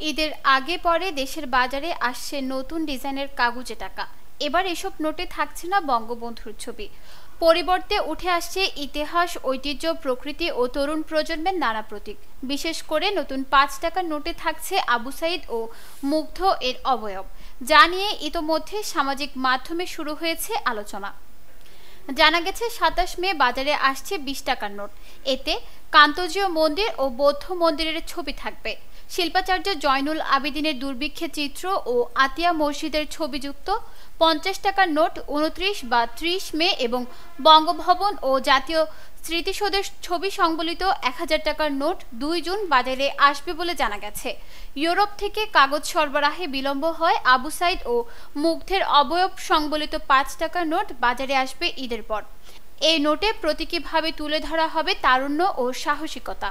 ঈদের আগে পরে দেশের বাজারে আসছে নতুন ডিজাইনের কাগুজে টাকা। এবার এসব নোটে থাকছে না বঙ্গবন্ধুর ছবি, পরিবর্তে উঠে আসছে ইতিহাস, ঐতিহ্য, প্রকৃতি ও তরুণ প্রজন্মের নানা প্রতীক। বিশেষ করে নতুন ৫ টাকার নোটে থাকছে আবু সাইদ ও মুগ্ধ এর অবয়ব, যা নিয়ে ইতোমধ্যে সামাজিক মাধ্যমে শুরু হয়েছে আলোচনা। জানা গেছে ২৭ মে বাজারে আসছে ২০ টাকার নোট। এতে কান্তজিও মন্দির ও বৌদ্ধ মন্দিরের ছবি থাকবে, শিল্পাচার্য জয়নুল আবেদিনের দুর্ভিক্ষের চিত্র ও আতিয়া মসজিদের ছবিযুক্ত ৫০ টাকার নোট ২৯ বা ৩০ মে এবং বঙ্গভবন ও জাতীয় স্মৃতিসৌধের ছবি সংবলিত ১০০০ টাকার নোট ২ জুন বাজারে আসবে বলে জানা গেছে। ইউরোপ থেকে কাগজ সরবরাহে বিলম্ব হয় আবু সাইদ ও মুগ্ধের অবয়ব সংবলিত ৫ টাকার নোট বাজারে আসবে ঈদের পর। এই নোটে প্রতীকীভাবে তুলে ধরা হবে তারুণ্য ও সাহসিকতা।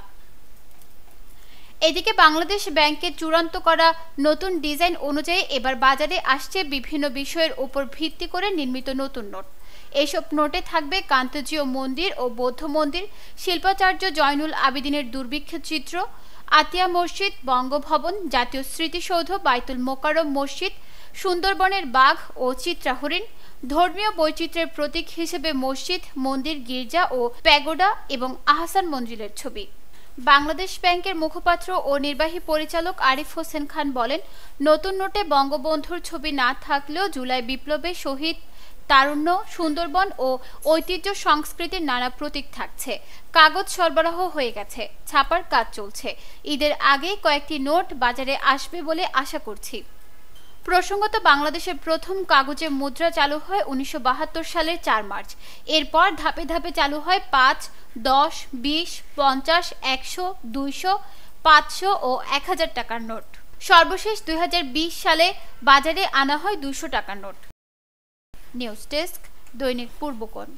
এদিকে বাংলাদেশ ব্যাংকের চূড়ান্ত করা নতুন ডিজাইন অনুযায়ী এবার বাজারে আসছে বিভিন্ন বিষয়ের উপর ভিত্তি করে নির্মিত নতুন নোট। এসব নোটে থাকবে কান্তজিও মন্দির ও বৌদ্ধ মন্দির, শিল্পাচার্য জয়নুল আবেদিনের দুর্ভিক্ষের চিত্র, আতিয়া মসজিদ, বঙ্গভবন, জাতীয় স্মৃতিসৌধ, বাইতুল মোকাররম মসজিদ, সুন্দরবনের বাঘ ও চিত্রা হরিণ, ধর্মীয় বৈচিত্র্যের প্রতীক হিসেবে মসজিদ, মন্দির, গির্জা ও প্যাগোডা এবং আহসান মঞ্জিলের ছবি। বাংলাদেশ ব্যাংকের মুখপাত্র ও নির্বাহী পরিচালক আরিফ হোসেন খান বলেন, নতুন নোটে বঙ্গবন্ধুর ছবি না থাকলেও জুলাই বিপ্লবে শহীদ, তারুণ্য, সুন্দরবন ও ঐতিহ্য সংস্কৃতির নানা প্রতীক থাকছে। কাগজ সরবরাহ হয়ে গেছে, ছাপার কাজ চলছে। ঈদের আগেই কয়েকটি নোট বাজারে আসবে বলে আশা করছি। প্রসঙ্গত, বাংলাদেশের প্রথম কাগজে মুদ্রা চালু হয় ১৯৭২ সালের ৪ মার্চ। এরপর ধাপে ধাপে চালু হয় ৫, ১০, ২০, ৫০, ১০০, ২০০, ৫০০ ও ১০০০ টাকার নোট। সর্বশেষ ২০২০ সালে বাজারে আনা হয় ২০০ টাকার নোট। নিউজ ডেস্ক, দৈনিক পূর্বকোণ।